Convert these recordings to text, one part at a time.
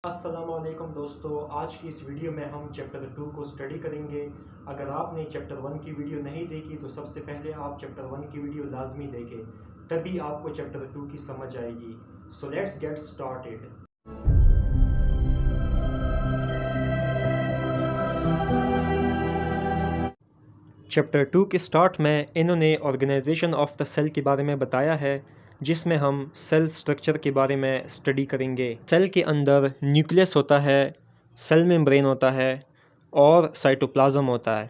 अस्सलामुअलैकुम दोस्तों, आज की इस वीडियो में हम चैप्टर 2 को स्टडी करेंगे। अगर आपने चैप्टर 1 की वीडियो नहीं देखी तो सबसे पहले आप चैप्टर 1 की वीडियो लाजमी देखें, तभी आपको चैप्टर 2 की समझ आएगी। So let's get started. Chapter 2 के स्टार्ट में इन्होंने ऑर्गेनाइजेशन ऑफ द सेल के बारे में बताया है, जिसमें हम सेल स्ट्रक्चर के बारे में स्टडी करेंगे। सेल के अंदर न्यूक्लियस होता है, सेल मेम्ब्रेन होता है और साइटोप्लाज्म होता है।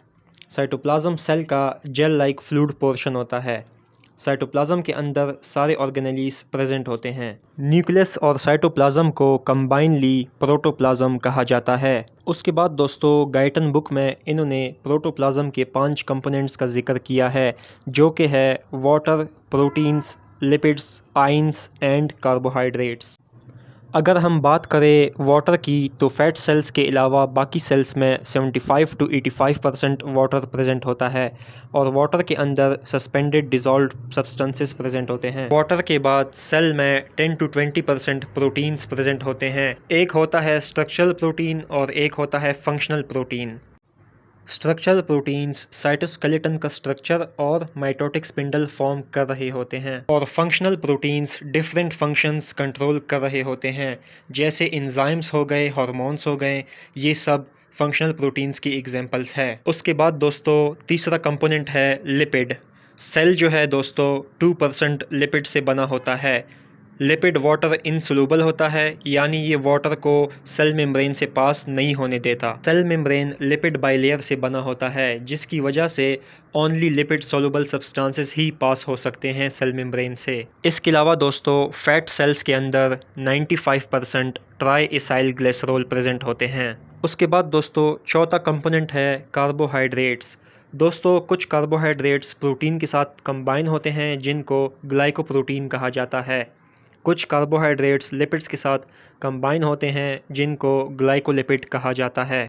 साइटोप्लाज्म सेल का जेल लाइक फ्लूइड पोर्शन होता है। साइटोप्लाज्म के अंदर सारे ऑर्गेनेलीज प्रेजेंट होते हैं। न्यूक्लियस और साइटोप्लाज्म को कंबाइनली प्रोटोप्लाज्म कहा जाता है। उसके बाद दोस्तों गाइटन बुक में इन्होंने प्रोटोप्लाज्म के 5 कंपोनेंट्स का जिक्र किया है, जो कि है water, proteins, lipids, ions and carbohydrates. अगर हम बात करें वाटर की तो फैट सेल्स के अलावा बाकी सेल्स में 75 to 85% वाटर प्रेजेंट होता है और वाटर के अंदर सस्पेंडेड डिज़ोल्व्ड सब्सटेंसेस प्रेजेंट होते हैं। वाटर के बाद सेल में 10 to 20% प्रोटीन्स प्रेजेंट होते हैं। एक होता है स्ट्रक्चरल प्रोटीन और एक होता है functional protein. Structural proteins cytoskeleton का स्ट्रक्चर और माइटोटिक स्पिंडल फॉर्म कर रहे होते हैं और functional proteins different functions control कर रहे होते हैं, जैसे एंजाइम्स हो गए, हार्मोन्स हो गए, ये सब फंक्शनल प्रोटीन्स की एग्जांपल्स है। उसके बाद दोस्तों तीसरा कंपोनेंट है लिपिड। सेल जो है दोस्तों 2% लिपिड से बना होता है। लिपिड वाटर इनसोल्यूबल होता है, यानी ये वाटर को सेल मेम्ब्रेन से पास नहीं होने देता। सेल मेम्ब्रेन लिपिड बाइलेयर से बना होता है, जिसकी वजह से ओनली लिपिड सोल्यूबल सब्सटेंसेस ही पास हो सकते हैं सेल मेम्ब्रेन से। इसके अलावा दोस्तों फैट सेल्स के अंदर 95% ट्राई एसाइल ग्लिसरॉल प्रेजेंट होते हैं। उसके बाद दोस्तों चौथा कंपोनेंट है कार्बोहाइड्रेट्स। दोस्तों कुछ कार्बोहाइड्रेट्स प्रोटीन के साथ कंबाइन होते हैं, जिनको ग्लाइकोप्रोटीन कहा जाता है। कुछ कार्बोहाइड्रेट्स लिपिड्स के साथ कंबाइन होते हैं, जिनको ग्लाइकोलिपिड कहा जाता है।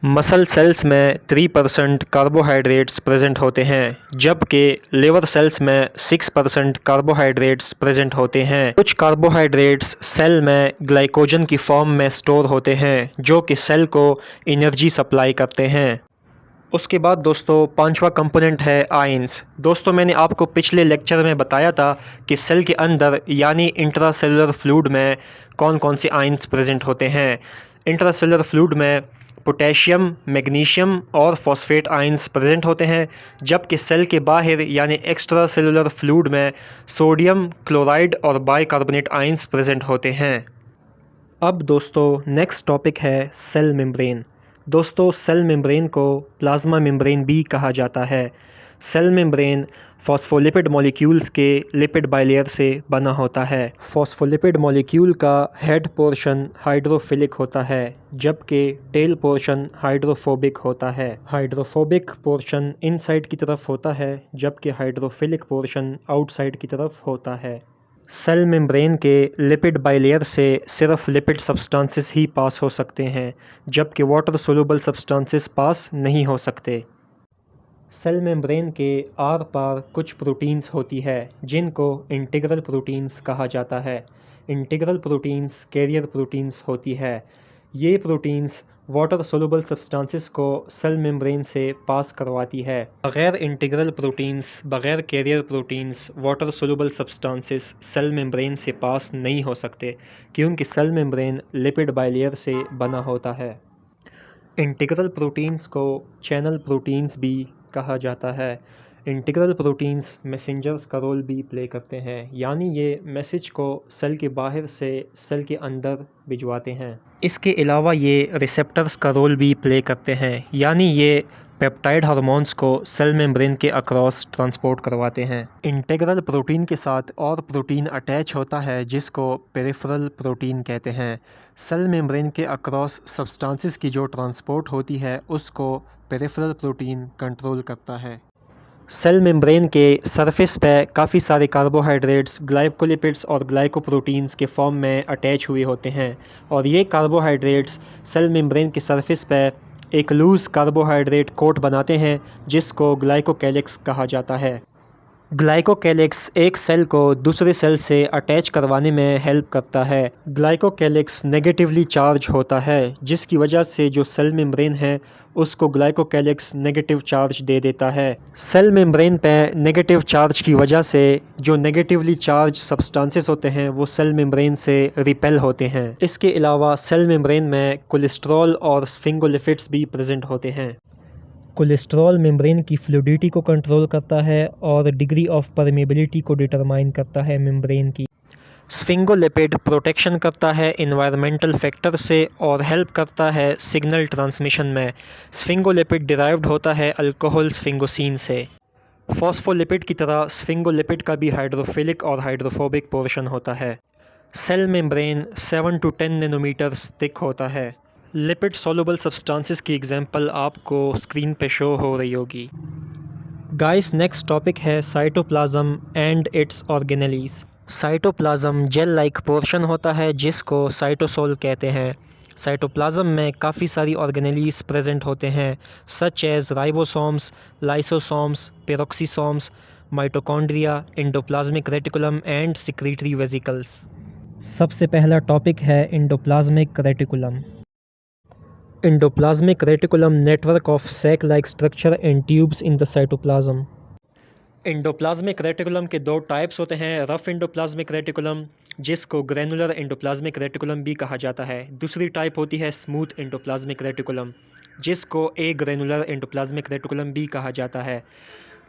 मसल सेल्स में 3% कार्बोहाइड्रेट्स प्रेजेंट होते हैं, जबकि लिवर सेल्स में 6% कार्बोहाइड्रेट्स प्रेजेंट होते हैं। कुछ कार्बोहाइड्रेट्स सेल में ग्लाइकोजन की फॉर्म में स्टोर होते हैं, जो कि सेल को एनर्जी सप्लाई करते हैं। उसके बाद दोस्तों पांचवा कंपोनेंट है आयंस। दोस्तों मैंने आपको पिछले लेक्चर में बताया था कि सेल के अंदर यानी इंट्रासेलुलर फ्लूइड में कौन कौन से आयंस प्रेजेंट होते हैं। इंट्रासेलुलर फ्लूइड में पोटेशियम, मैग्नीशियम और फॉस्फेट आयंस प्रेजेंट होते हैं, जबकि सेल के बाहर यानी एक्स्ट्रा सेलुलर फ्लूइड में सोडियम, क्लोराइड और बाइकार्बोनेट आयंस प्रेजेंट होते हैं। अब दोस्तों नेक्स्ट टॉपिक है सेल मेम्ब्रेन। दोस्तों सेल मेम्ब्रेन को प्लाज्मा मेम्ब्रेन भी कहा जाता है। सेल मेम्ब्रेन फॉस्फोलिपिड मॉलिक्यूल्स के लिपिड बाइलेयर से बना होता है। फॉस्फोलिपिड मॉलिक्यूल का हेड पोर्शन हाइड्रोफिलिक होता है, जबकि टेल पोर्शन हाइड्रोफोबिक होता है। हाइड्रोफोबिक पोर्शन इनसाइड की तरफ होता है, जबकि हाइड्रोफिलिक पोर्शन आउटसाइड की तरफ होता है। सेल मेम्ब्रेन के लिपिड बाइलेयर से सिर्फ लिपिड सब्सटेंसेस ही पास हो सकते हैं, जबकि वाटर सोल्यूबल सब्सटेंसेस पास नहीं हो सकते। सेल मेम्ब्रेन के आर पार कुछ प्रोटीन्स होती है, जिनको इंटीग्रल प्रोटीन्स कहा जाता है। इंटीग्रल प्रोटीन्स कैरियर प्रोटीन्स होती है। ये प्रोटीन्स वाटर सोल्यूबल सब्सटेंसेस को सेल मेम्ब्रेन से पास करवाती है। बगैर इंटीग्रल प्रोटीन्स, बगैर carrier proteins water soluble substances cell membrane से पास नहीं हो सकते, क्योंकि सेल मेम्ब्रेन लिपिड बाइलेयर से बना होता है। इंटीग्रल प्रोटीन्स को चैनल प्रोटीन्स भी कहा जाता है। इंटीग्रल प्रोटीन्स मैसेंजर्स का रोल भी प्ले करते हैं, यानी ये मैसेज को सेल के बाहर से सेल के अंदर भिजवाते हैं। इसके अलावा ये रिसेप्टर्स का रोल भी प्ले करते हैं, यानी ये पेप्टाइड हार्मोन्स को सेल मेम्ब्रेन के अक्रॉस ट्रांसपोर्ट करवाते हैं। इंटीग्रल प्रोटीन के साथ और प्रोटीन अटैच होता है, जिसको पेरिफेरल प्रोटीन कहते हैं। सेल मेम्ब्रेन के अक्रॉस सब्सटेंसेस की जो ट्रांसपोर्ट होती है, उसको पेरिफेरल प्रोटीन कंट्रोल करता है। सेल मेम्ब्रेन के सरफेस पे काफ़ी सारे कार्बोहाइड्रेट्स, ग्लाइकोलिपिड्स और ग्लाइकोप्रोटीन्स के फॉर्म में अटैच हुए होते हैं, और ये कार्बोहाइड्रेट्स सेल मेम्ब्रेन के सरफेस पे एक लूज़ कार्बोहाइड्रेट कोट बनाते हैं, जिसको ग्लाइकोकैलिक्स कहा जाता है। ग्लाइकोकैलिक्स एक सेल को दूसरे सेल से अटैच करवाने में हेल्प करता है। ग्लाइकोकैलिक्स नेगेटिवली चार्ज होता है, जिसकी वजह से जो सेल मेम्ब्रेन है उसको ग्लाइकोकैलिक्स नेगेटिव चार्ज दे देता है। सेल मेम्ब्रेन पे नेगेटिव चार्ज की वजह से जो नेगेटिवली चार्ज सब्सटेंसेस होते हैं वो सेल मेम्ब्रेन से रिपेल होते हैं। इसके अलावा सेल मेम्ब्रेन में कोलेस्ट्रॉल और स्फिंगोलिपिड्स भी प्रेजेंट होते हैं। कोलेस्ट्रॉल मेम्ब्रेन की फ्लूइडिटी को कंट्रोल करता है और डिग्री ऑफ परमेबिलिटी को डिटरमाइन करता है मेम्ब्रेन की। स्फिंगोलिपिड प्रोटेक्शन करता है इन्वायरमेंटल फैक्टर से और हेल्प करता है सिग्नल ट्रांसमिशन में। स्फिंगोलिपिड डिराइव्ड होता है अल्कोहल स्फिंगोसिन से। फॉस्फोलिपिड की तरह स्फिंगोलिपिड का भी हाइड्रोफिलिक और हाइड्रोफोबिक पोर्शन होता है। Cell membrane 7 to 10 nanometres thick होता है। लिपिड सॉल्युबल सब्सटेंसेस की एग्जांपल आपको स्क्रीन पे शो हो रही होगी। गाइस, नेक्स्ट टॉपिक है cytoplasm and its organelles. Cytoplasm gel like portion होता है जिसको साइटोसोल कहते हैं। साइटोप्लाज्म में काफ़ी सारी ऑर्गेनेलीज प्रेजेंट होते हैं, such as ribosomes, lysosomes, peroxisomes, mitochondria, endoplasmic reticulum and secretory vesicles. सबसे पहला टॉपिक है endoplasmic reticulum. Endoplasmic reticulum network of sac-like structure and tubes in the cytoplasm. Endoplasmic reticulum के दो टाइप्स होते हैं, रफ एंडोप्लाज्मिक रेटिकुलम जिसको granular endoplasmic reticulum भी कहा जाता है। दूसरी टाइप होती है स्मूथ एंडोप्लाज्मिक रेटिकुलम जिसको ए ग्रैनुलर एंडोप्लाज्मिक रेटिकुलम भी कहा जाता है।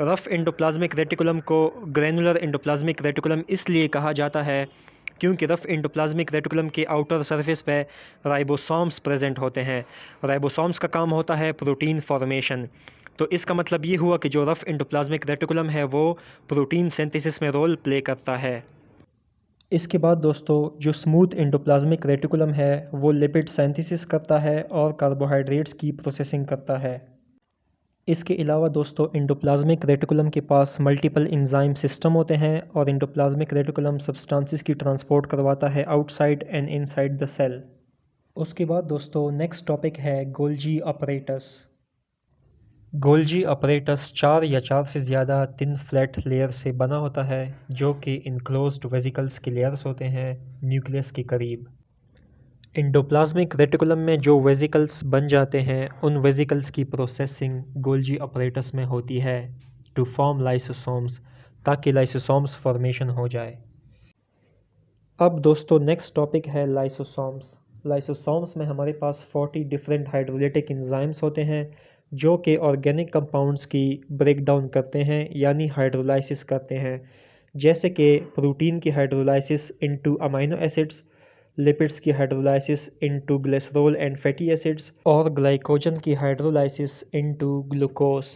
रफ एंडोप्लाज्मिक रेटिकुलम को ग्रैनुलर एंडोप्लाज्मिक रेटिकुलम इसलिए कहा जाता है क्योंकि रफ एंडोप्लाज्मिक रेटिकुलम के आउटर सरफेस पे राइबोसोम्स प्रेजेंट होते हैं। राइबोसोम्स का काम होता है प्रोटीन फॉर्मेशन। तो इसका मतलब ये हुआ कि जो रफ एंडोप्लाज्मिक रेटिकुलम है वो प्रोटीन सिंथेसिस में रोल प्ले करता है। इसके बाद दोस्तों जो स्मूथ एंडोप्लाज्मिक रेटिकुलम है वो लिपिड सिंथेसिस करता है और कार्बोहाइड्रेट्स की प्रोसेसिंग करता है। इसके अलावा दोस्तों एंडोप्लाज्मिक रेटिकुलम के पास मल्टीपल एंजाइम सिस्टम होते हैं और एंडोप्लाज्मिक रेटिकुलम सब्सटेंसेस की ट्रांसपोर्ट करवाता है outside and inside the cell. उसके बाद दोस्तों नेक्स्ट टॉपिक है गोल्जी अपरेटस। गोल्जी अपरेटस 4 या 4 से ज़्यादा थिन फ्लैट लेयर से बना होता है जो कि इनक्लोज्ड वेसिकल्स के लेयर्स होते हैं न्यूक्लियस के करीब। एंडोप्लाज्मिक रेटिकुलम में जो वेसिकल्स बन जाते हैं उन वेसिकल्स की प्रोसेसिंग गोल्जी अपरेटस में होती है टू फॉर्म लाइसोसोम्स, ताकि लाइसोसोम्स फॉर्मेशन हो जाए। अब दोस्तों नेक्स्ट टॉपिक है लाइसोसोम्स। लाइसोसोम्स में हमारे पास 40 डिफरेंट हाइड्रोलिटिक एंजाइम्स होते हैं जो कि ऑर्गेनिक कंपाउंड्स की ब्रेक डाउन करते हैं यानी हाइड्रोलाइसिस करते हैं, जैसे कि प्रोटीन की hydrolysis into amino acids, lipids की hydrolysis into glycerol and fatty acids और ग्लाइकोजन की हाइड्रोलाइसिस इनटू ग्लूकोज।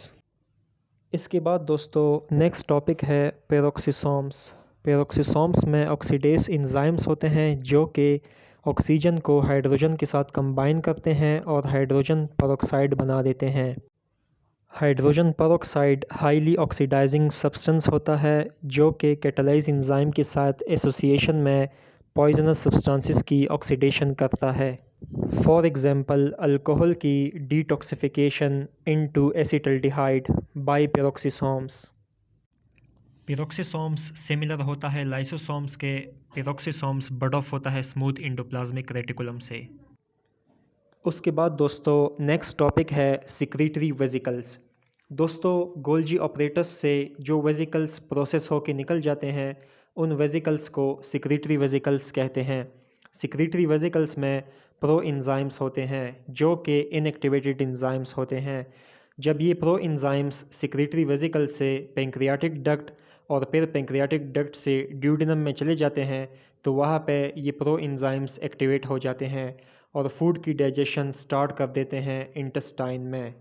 इसके बाद दोस्तों नेक्स्ट टॉपिक है पेरोक्सिसोम्स। पेरोक्सिसोम्स में ऑक्सीडेस एंजाइम्स होते हैं जो कि ऑक्सीजन को हाइड्रोजन के साथ कंबाइन करते हैं और हाइड्रोजन पेरोक्साइड बना देते हैं। Hydrogen peroxide highly oxidising substance होता है जो कि कैटालाइज एंजाइम के साथ एसोसिएशन में पॉइजनस सब्सटेंसेस की ऑक्सीडेशन करता है। फॉर एग्जांपल अल्कोहल की detoxification into acetaldehyde by peroxisomes. Peroxisomes similar होता है लाइसोसोम्स के। पेरोक्सिसोम्स बड ऑफ होता है स्मूथ एंडोप्लाज्मिक रेटिकुलम से। उसके बाद दोस्तों नेक्स्ट टॉपिक है सिक्रीटरी वेसिकल्स। दोस्तों गोल्जी ऑपरेटस से जो वेसिकल्स प्रोसेस होके निकल जाते हैं उन वेसिकल्स को सिक्रीटरी वेसिकल्स कहते हैं। सिक्रीटरी वेसिकल्स में प्रो एंजाइम्स होते हैं जो कि इनएक्टिवेटेड एंजाइम्स होते हैं। जब ये प्रो एंजाइम्स सिक्रीटरी वेसिकल से पेंक्रियाटिक डक्ट और फिर पेंक्रियाटिक डक्ट से ड्यूडेनम में चले जाते हैं तो वहाँ पे ये प्रो एंजाइम्स एक्टिवेट हो जाते हैं और फूड की डाइजेशन स्टार्ट कर देते हैं इंटेस्टाइन में।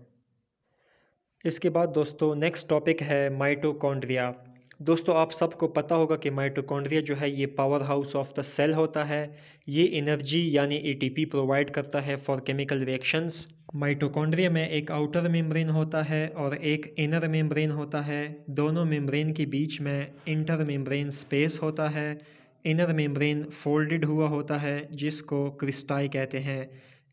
इसके बाद दोस्तों नेक्स्ट टॉपिक है माइटोकॉन्ड्रिया। दोस्तों आप सबको पता होगा कि माइटोकॉन्ड्रिया जो है ये power house of the cell होता है। ये एनर्जी यानी एटीपी प्रोवाइड करता है फॉर केमिकल रिएक्शंस। माइटोकॉन्ड्रिया में एक आउटर मेम्ब्रेन होता है और एक इनर मेम्ब्रेन होता है। दोनों मेम्ब्रेन के बीच में इंटर मेम्ब्रेन स्पेस होता है। इनर मेम्ब्रेन फोल्डेड हुआ होता है जिसको क्रिस्टाई कहते हैं।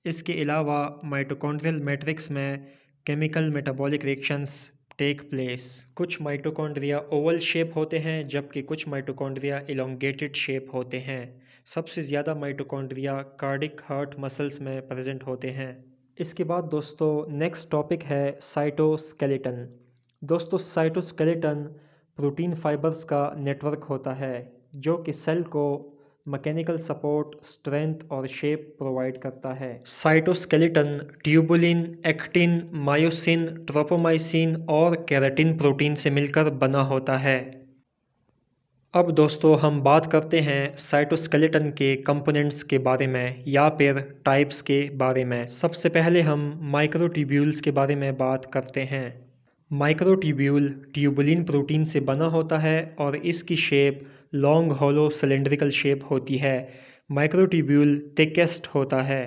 इसके अलावा माइटोकॉन्ड्रियल मैट्रिक्स में chemical metabolic reactions take place. कुछ माइटोकॉन्ड्रिया ओवल शेप होते हैं जबकि कुछ माइटोकॉन्ड्रिया इलोंगेटेड शेप होते हैं। सबसे ज़्यादा माइटोकॉन्ड्रिया कार्डिक हार्ट मसल्स में प्रेजेंट होते हैं। इसके बाद दोस्तों नेक्स्ट टॉपिक है साइटोस्केलेटन। दोस्तों साइटोस्केलेटन प्रोटीन फाइबर्स का नेटवर्क होता है जो कि सेल को मैकेनिकल सपोर्ट, स्ट्रेंथ और शेप प्रोवाइड करता है। साइटोस्केलेटन ट्यूबुलिन, एक्टिन, मायोसिन, ट्रोपोमाइसिन और केराटिन प्रोटीन से मिलकर बना होता है। अब दोस्तों हम बात करते हैं साइटोस्केलेटन के कंपोनेंट्स के बारे में या फिर टाइप्स के बारे में। सबसे पहले हम माइक्रोट्यूब्यूल्स के बारे में बात करते हैं। माइक्रोट्यूब्यूल ट्यूबुलिन प्रोटीन से बना होता है और इसकी shape long hollow cylindrical shape होती है। माइक्रोट्यूब्यूल थिकेस्ट होता है।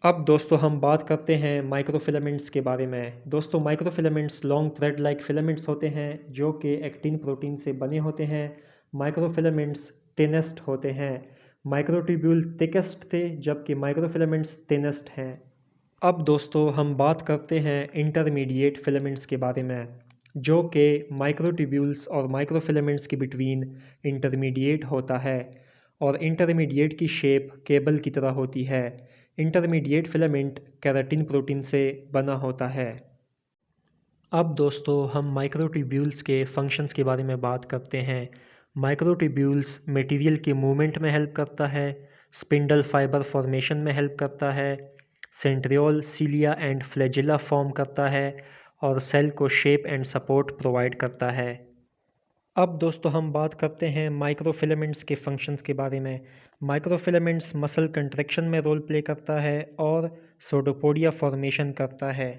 अब दोस्तों हम बात करते हैं माइक्रोफिलामेंट्स के बारे में। दोस्तों microfilaments long thread like filaments होते हैं जो कि एक्टिन प्रोटीन से बने होते हैं। माइक्रोफिलामेंट्स थिनेस्ट होते हैं। माइक्रोट्यूब्यूल थिकेस्ट थे जबकि माइक्रोफिलामेंट्स थिनेस्ट हैं। अब दोस्तों हम बात करते हैं इंटरमीडिएट फिलामेंट्स के बारे में जो कि माइक्रोट्यूब्यूल्स और माइक्रोफिलामेंट्स के बिटवीन इंटरमीडिएट होता है और इंटरमीडिएट की शेप केबल की तरह होती है। इंटरमीडिएट फिलामेंट केराटिन प्रोटीन से बना होता है। अब दोस्तों हम माइक्रोट्यूब्यूल्स के फंक्शंस के बारे में बात करते हैं। माइक्रोट्यूब्यूल्स मटेरियल के मूवमेंट में हेल्प करता है, स्पिंडल फाइबर फॉर्मेशन में हेल्प करता है, centriole, cilia and flagella form करता है और सेल को शेप एंड सपोर्ट प्रोवाइड करता है। अब दोस्तों हम बात करते हैं माइक्रोफिलामेंट्स के फंक्शंस के बारे में। माइक्रोफिलामेंट्स मसल कंट्रैक्शन में रोल प्ले करता है और सोडोपोडिया फॉर्मेशन करता है।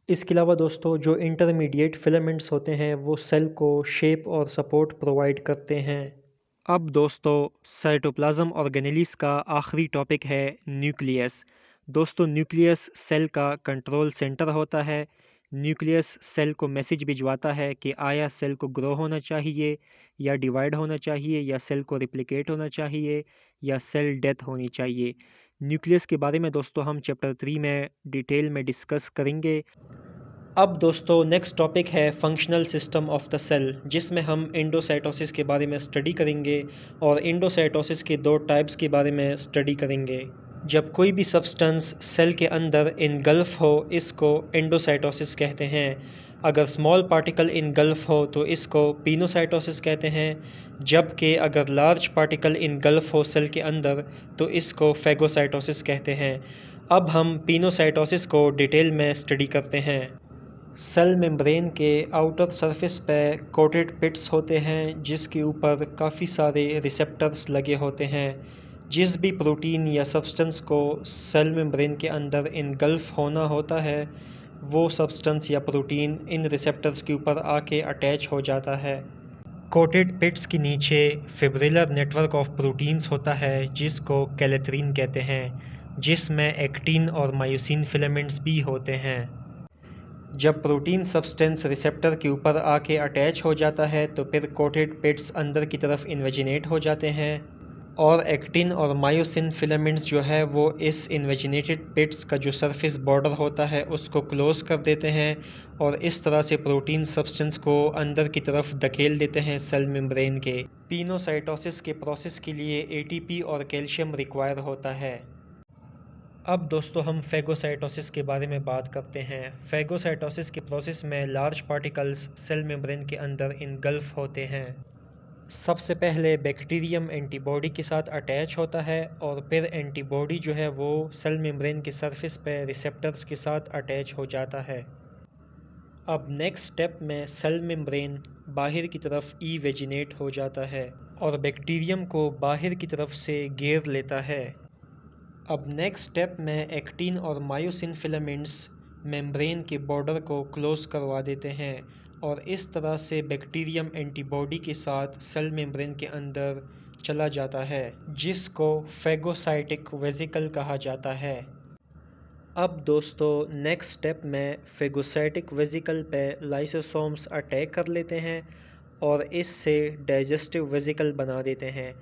इसके अलावा दोस्तों जो इंटरमीडिएट फिलामेंट्स होते हैं वो सेल को शेप और सपोर्ट प्रोवाइड करते हैं। अब दोस्तों साइटोप्लाज्म ऑर्गेनेलिस का आखिरी टॉपिक है न्यूक्लियस। दोस्तों न्यूक्लियस सेल का कंट्रोल सेंटर होता है। न्यूक्लियस सेल को मैसेज भिजवाता है कि आया सेल को ग्रो होना चाहिए या डिवाइड होना चाहिए या सेल को रिप्लिकेट होना चाहिए या सेल डेथ होनी चाहिए। न्यूक्लियस के बारे में दोस्तों हम चैप्टर 3 में डिटेल में डिस्कस करेंगे। अब दोस्तों नेक्स्ट टॉपिक है functional system of the cell जिसमें हम एंडोसाइटोसिस के बारे में स्टडी करेंगे और एंडोसाइटोसिस के दो टाइप्स के बारे में स्टडी करेंगे। जब कोई भी सब्सटेंस सेल के अंदर इनगल्फ हो इसको एंडोसाइटोसिस कहते हैं। अगर स्मॉल पार्टिकल इनगल्फ हो तो इसको पिनोसाइटोसिस कहते हैं, जबकि अगर लार्ज पार्टिकल इनगल्फ हो सेल के अंदर तो इसको फेगोसाइटोसिस कहते हैं। अब हम पिनोसाइटोसिस को डिटेल में स्टडी करते हैं। सेल मेम्ब्रेन के आउटर सरफेस पे कोटेड पिट्स होते हैं जिसके ऊपर काफ़ी सारे रिसेप्टर्स लगे होते हैं। जिस भी प्रोटीन या सब्सटेंस को सेल मेम्ब्रेन के अंदर इनगल्फ होना होता है वो सब्सटेंस या प्रोटीन इन रिसेप्टर्स के ऊपर आके अटैच हो जाता है। कोटेड पिट्स के नीचे फिब्रिलर नेटवर्क ऑफ प्रोटीन्स होता है जिसको कैलेथ्रीन कहते हैं, जिसमें एक्टिन और मायोसिन फिलामेंट्स भी होते हैं। जब प्रोटीन सब्सटेंस रिसेप्टर के ऊपर आके अटैच हो जाता है तो फिर कोटेड पिट्स अंदर की तरफ इन्वेजिनेट हो जाते हैं और एक्टिन और मायोसिन फिलामेंट्स जो है वो इस इन्वेजिनेटेड पिट्स का जो सरफेस बॉर्डर होता है उसको क्लोज कर देते हैं और इस तरह से प्रोटीन सब्सटेंस को अंदर की तरफ धकेल देते हैं सेल मेम्ब्रेन के। पिनोसाइटोसिस के प्रोसेस के लिए एटीपी और कैल्शियम रिक्वायर होता है। अब दोस्तों हम फेगोसाइटोसिस के बारे में बात करते हैं। फेगोसाइटोसिस के प्रोसेस में लार्ज पार्टिकल्स सेल मेम्ब्रेन के अंदर इनगल्फ होते हैं। सबसे पहले बैक्टीरियम एंटीबॉडी के साथ अटैच होता है और फिर एंटीबॉडी जो है वो सेल मेम्ब्रेन के सरफेस पे रिसेप्टर्स के साथ अटैच हो जाता है। अब नेक्स्ट स्टेप में सेल मेम्ब्रेन बाहर की तरफ इवेजिनेट हो जाता है और बैक्टीरियम को बाहर की तरफ से घेर लेता है। अब नेक्स्ट स्टेप में एक्टिन और मायोसिन फिलामेंट्स मेम्ब्रेन के बॉर्डर को क्लोज करवा देते हैं और इस तरह से बैक्टीरियम एंटीबॉडी के साथ सेल मेम्ब्रेन के अंदर चला जाता है जिसको फेगोसाइटिक वेसिकल कहा जाता है। अब दोस्तों नेक्स्ट स्टेप में फेगोसाइटिक वेसिकल पे लाइसोसोम्स अटैक कर लेते हैं और इससे डाइजेस्टिव वेसिकल बना देते हैं।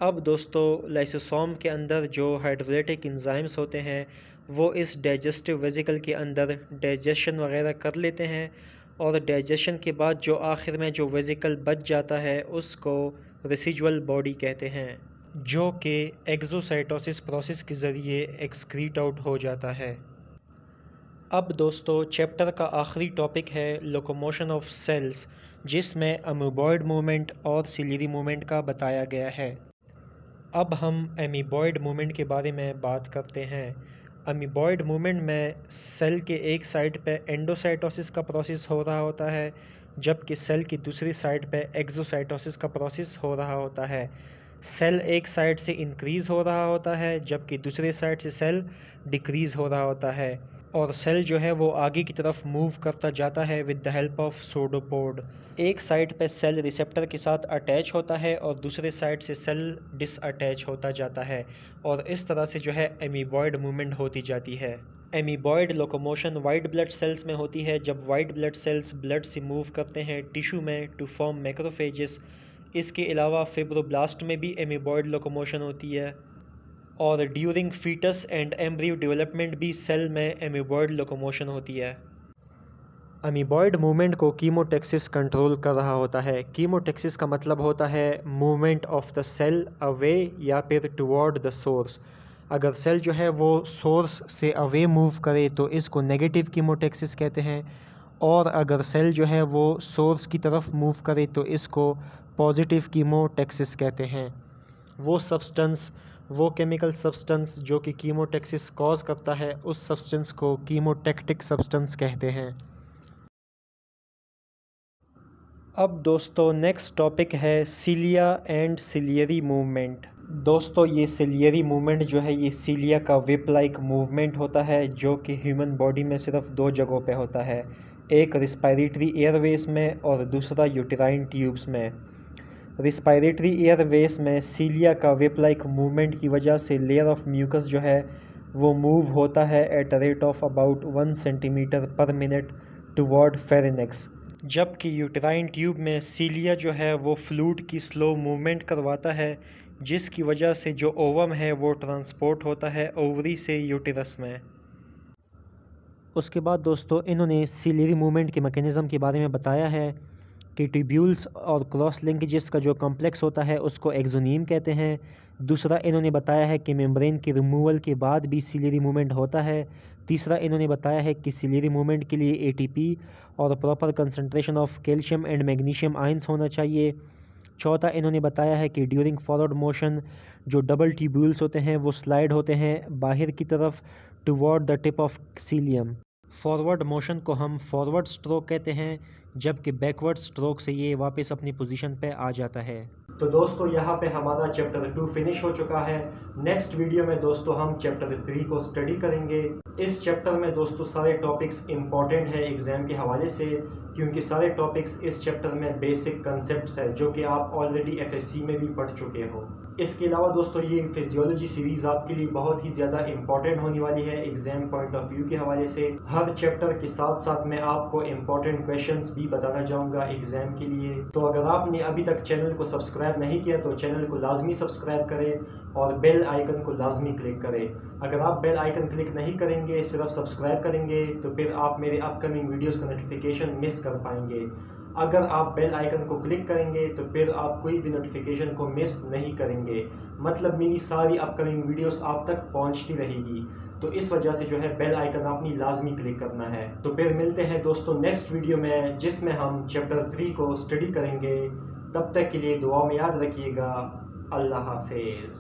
अब दोस्तों लाइसोसोम के अंदर जो हाइड्रोलाइटिक एंजाइम्स होते हैं वो इस डाइजेस्टिव वेसिकल के अंदर डाइजेशन वगैरह कर लेते हैं और डाइजेशन के बाद जो आखिर में जो वेसिकल बच जाता है उसको रेसिजुअल बॉडी कहते हैं, जो कि एक्सोसाइटोसिस प्रोसेस के ज़रिए एक्सक्रीट आउट हो जाता है। अब दोस्तों चैप्टर का आखिरी टॉपिक है लोकोमोशन ऑफ सेल्स, जिसमें अमीबॉयड मूवमेंट और सिलियरी मूवमेंट का बताया गया है। अब हम अमीबॉयड मूवमेंट के बारे में बात करते हैं। अमीबॉयड मूवमेंट में सेल के एक साइड पे एंडोसाइटोसिस का प्रोसेस हो रहा होता है, जबकि सेल की दूसरी साइड पे एक्सोसाइटोसिस का प्रोसेस हो रहा होता है। सेल एक साइड से इंक्रीज़ हो रहा होता है जबकि दूसरे साइड से सेल डिक्रीज़ हो रहा होता है, और सेल जो है वो आगे की तरफ मूव करता जाता है विद द हेल्प ऑफ सूडोपोड। एक साइड पे सेल रिसेप्टर के साथ अटैच होता है और दूसरे साइड से सेल डिसअटैच होता जाता है, और इस तरह से जो है अमीबॉयड मूवमेंट होती जाती है। Amoeboid locomotion white blood cells में होती है, जब वाइट ब्लड सेल्स ब्लड से मूव करते हैं टिश्यू में टू फॉर्म मैक्रोफेजेस। इसके अलावा फिब्रोब्लास्ट में भी अमीबॉयड लोकोमोशन होती है, और during foetus and embryo development भी सेल में अमीबॉयड लोकोमोशन होती है। अमीबॉयड मूवमेंट को कीमोटेक्सिस कंट्रोल कर रहा होता है। कीमोटेक्सिस का मतलब होता है movement of the cell away या फिर टुवर्ड द सोर्स। अगर सेल जो है वो सोर्स से अवे मूव करे तो इसको नेगेटिव कीमोटेक्सिस कहते हैं, और अगर सेल जो है वो सोर्स की तरफ मूव करे तो इसको पॉजिटिव कीमोटेक्सिस कहते हैं। वो केमिकल सब्सटेंस जो कि कीमोटेक्सिस कॉज करता है उस सब्सटेंस को कीमोटेक्टिक सब्सटेंस कहते हैं। अब दोस्तों नेक्स्ट टॉपिक है सीलिया एंड सिलियरी मूवमेंट। दोस्तों ये सिलियरी मूवमेंट जो है ये सीलिया का विप लाइक मूवमेंट होता है, जो कि ह्यूमन बॉडी में सिर्फ दो जगहों पे होता है, एक रिस्पायरेटरी एयरवेज में और दूसरा यूटेराइन ट्यूब्स में। रिस्पायरेटरी एयरवेज में सीलिया का विप लाइक मूवमेंट की वजह से लेयर ऑफ म्यूकस जो है वो मूव होता है at a rate of about 1 centimetre per minute toward pharynx, जबकि यूटेराइन ट्यूब में सीलिया जो है वो फ्लूइड की स्लो मूवमेंट करवाता है, जिसकी वजह से जो ओवम है वो ट्रांसपोर्ट होता है ओवरी से यूटेरस में। उसके बाद दोस्तों इन्होंने सीलियरी मूवमेंट के मैकेनिज़्म के बारे में बताया है कि ट्यूब्यूल्स और क्रॉस लिंकेजेस का जो कॉम्प्लेक्स होता है उसको एक्सोनीम कहते हैं। दूसरा इन्होंने बताया है कि मेम्ब्रेन के रिमूवल के बाद भी सीलियरी मूवमेंट होता है। तीसरा इन्होंने बताया है कि सीलियरी मूवमेंट के लिए एटीपी और proper concentration of calcium and magnesium ions होना चाहिए। चौथा इन्होंने बताया है कि ड्यूरिंग फॉरवर्ड मोशन जो डबल ट्यूब्यूल्स होते हैं वो स्लाइड होते हैं बाहर की तरफ toward the tip of cilium. Forward motion को हम फॉरवर्ड स्ट्रोक कहते हैं, जबकि बैकवर्ड स्ट्रोक से ये वापस अपनी पोजीशन पे आ जाता है। तो दोस्तों यहाँ पे हमारा चैप्टर 2 फिनिश हो चुका है। नेक्स्ट वीडियो में दोस्तों हम चैप्टर 3 को स्टडी करेंगे। इस चैप्टर में दोस्तों सारे टॉपिक्स इम्पॉर्टेंट है एग्जाम के हवाले से, क्योंकि सारे टॉपिक्स इस चैप्टर में बेसिक कंसेप्ट्स है जो कि आप ऑलरेडी एफएससी में भी पढ़ चुके हो। इसके अलावा दोस्तों ये फिजियोलॉजी सीरीज़ आपके लिए बहुत ही ज़्यादा इंपॉर्टेंट होने वाली है एग्जाम पॉइंट ऑफ व्यू के हवाले से। हर चैप्टर के साथ साथ मैं आपको इंपॉर्टेंट क्वेश्चंस भी बताना चाहूँगा एग्जाम के लिए। तो अगर आपने अभी तक चैनल को सब्सक्राइब नहीं किया तो चैनल को लाजमी सब्सक्राइब करें और बेल आइकन को लाजमी क्लिक करें। अगर आप बेल आइकन क्लिक नहीं करेंगे, सिर्फ सब्सक्राइब करेंगे, तो फिर आप मेरे अपकमिंग वीडियोज़ का नोटिफिकेशन मिस कर पाएंगे। अगर आप बेल आइकन को क्लिक करेंगे तो फिर आप कोई भी नोटिफिकेशन को मिस नहीं करेंगे, मतलब मेरी सारी अपकमिंग वीडियोस आप तक पहुंचती रहेगी। तो इस वजह से जो है बेल आइकन आपने लाजमी क्लिक करना है। तो फिर मिलते हैं दोस्तों नेक्स्ट वीडियो में, जिसमें हम चैप्टर 3 को स्टडी करेंगे। तब तक के लिए दुआ में याद रखिएगा। अल्लाह हाफिज़।